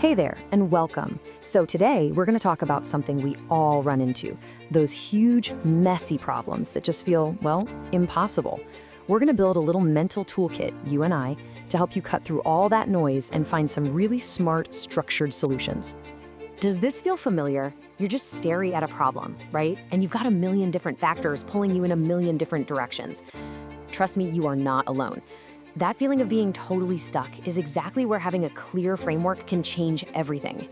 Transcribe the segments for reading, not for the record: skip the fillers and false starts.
Hey there, and welcome. So today, we're going to talk about something we all run into, those huge, messy problems that just feel, well, impossible. We're going to build a little mental toolkit, you and I, to help you cut through all that noise and find some really smart, structured solutions. Does this feel familiar? You're just staring at a problem, right? And you've got a million different factors pulling you in a million different directions. Trust me, you are not alone. That feeling of being totally stuck is exactly where having a clear framework can change everything.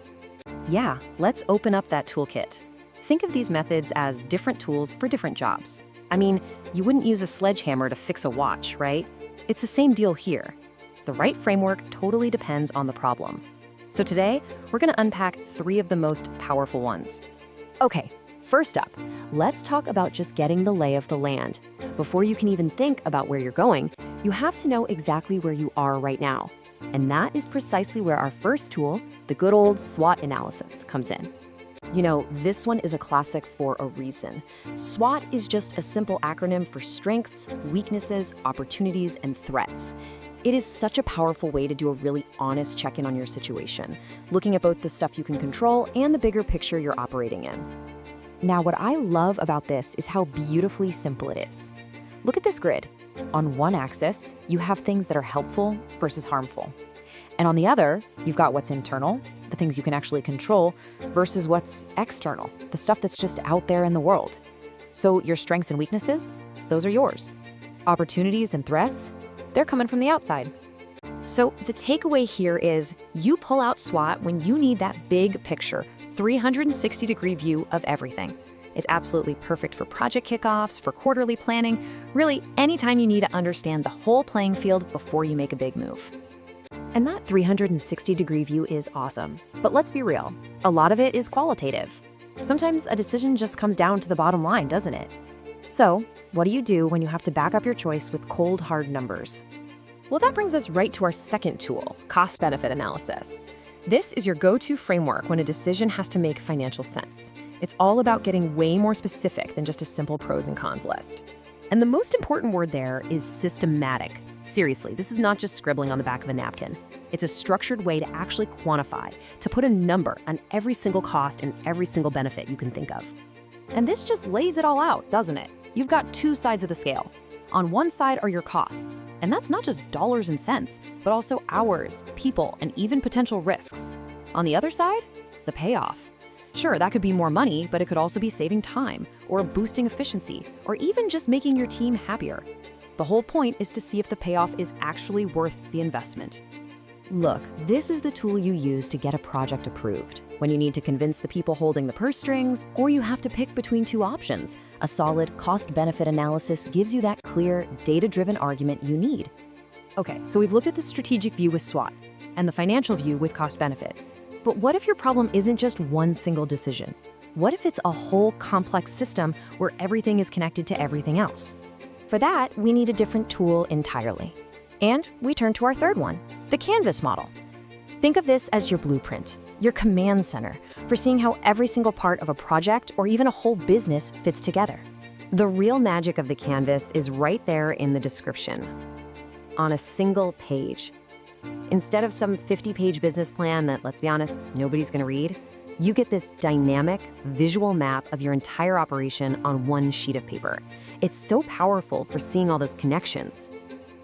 Yeah, let's open up that toolkit. Think of these methods as different tools for different jobs. I mean, you wouldn't use a sledgehammer to fix a watch, right? It's the same deal here. The right framework totally depends on the problem. So today, we're going to unpack 3 of the most powerful ones. Okay, first up, let's talk about just getting the lay of the land. Before you can even think about where you're going, you have to know exactly where you are right now. And that is precisely where our first tool, the good old SWOT analysis, comes in. You know, this one is a classic for a reason. SWOT is just a simple acronym for strengths, weaknesses, opportunities, and threats. It is such a powerful way to do a really honest check-in on your situation, looking at both the stuff you can control and the bigger picture you're operating in. Now, what I love about this is how beautifully simple it is. Look at this grid. On one axis, you have things that are helpful versus harmful. And on the other, you've got what's internal, the things you can actually control, versus what's external, the stuff that's just out there in the world. So your strengths and weaknesses, those are yours. Opportunities and threats, they're coming from the outside. So the takeaway here is you pull out SWOT when you need that big picture, 360-degree view of everything. It's absolutely perfect for project kickoffs, for quarterly planning, really anytime you need to understand the whole playing field before you make a big move. And that 360-degree view is awesome. But let's be real, a lot of it is qualitative. Sometimes a decision just comes down to the bottom line, doesn't it? So, what do you do when you have to back up your choice with cold, hard numbers? Well, that brings us right to our second tool, cost-benefit analysis. This is your go-to framework when a decision has to make financial sense. It's all about getting way more specific than just a simple pros and cons list. And the most important word there is systematic. Seriously, this is not just scribbling on the back of a napkin. It's a structured way to actually quantify, to put a number on every single cost and every single benefit you can think of. And this just lays it all out, doesn't it? You've got 2 sides of the scale. On one side are your costs, and that's not just dollars and cents, but also hours, people, and even potential risks. On the other side, the payoff. Sure, that could be more money, but it could also be saving time, or boosting efficiency, or even just making your team happier. The whole point is to see if the payoff is actually worth the investment. Look, this is the tool you use to get a project approved. When you need to convince the people holding the purse strings, or you have to pick between 2 options, a solid cost-benefit analysis gives you that clear, data-driven argument you need. Okay, so we've looked at the strategic view with SWOT and the financial view with cost-benefit. But what if your problem isn't just one single decision? What if it's a whole complex system where everything is connected to everything else? For that, we need a different tool entirely. And we turn to our third one, the Canvas model. Think of this as your blueprint, your command center, for seeing how every single part of a project or even a whole business fits together. The real magic of the Canvas is right there in the description, on a single page. Instead of some 50-page business plan that, let's be honest, nobody's going to read, you get this dynamic, visual map of your entire operation on one sheet of paper. It's so powerful for seeing all those connections.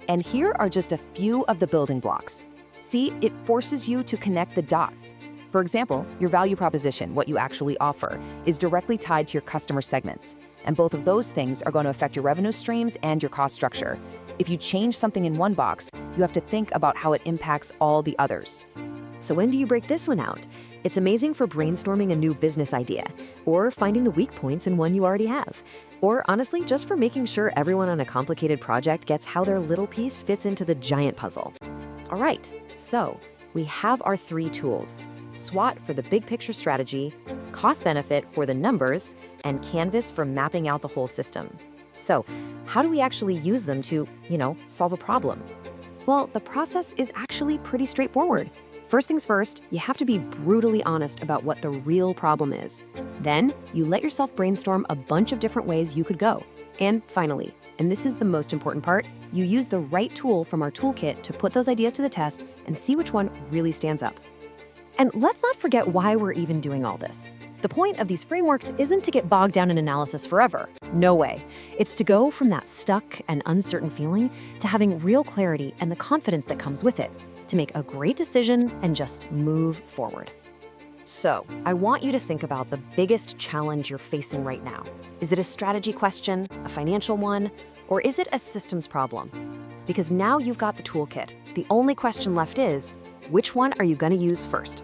And here are just a few of the building blocks. See, it forces you to connect the dots. For example, your value proposition, what you actually offer, is directly tied to your customer segments. And both of those things are going to affect your revenue streams and your cost structure. If you change something in one box, you have to think about how it impacts all the others. So when do you break this one out? It's amazing for brainstorming a new business idea, or finding the weak points in one you already have, or honestly, just for making sure everyone on a complicated project gets how their little piece fits into the giant puzzle. All right, so we have our 3 tools: SWOT for the big picture strategy, cost-benefit for the numbers, and Canvas for mapping out the whole system. So how do we actually use them to, solve a problem? Well, the process is actually pretty straightforward. First things first, you have to be brutally honest about what the real problem is. Then, you let yourself brainstorm a bunch of different ways you could go. And finally, and this is the most important part, you use the right tool from our toolkit to put those ideas to the test and see which one really stands up. And let's not forget why we're even doing all this. The point of these frameworks isn't to get bogged down in analysis forever. No way. It's to go from that stuck and uncertain feeling to having real clarity and the confidence that comes with it, to make a great decision and just move forward. So, I want you to think about the biggest challenge you're facing right now. Is it a strategy question, a financial one, or is it a systems problem? Because now you've got the toolkit. The only question left is, which one are you going to use first?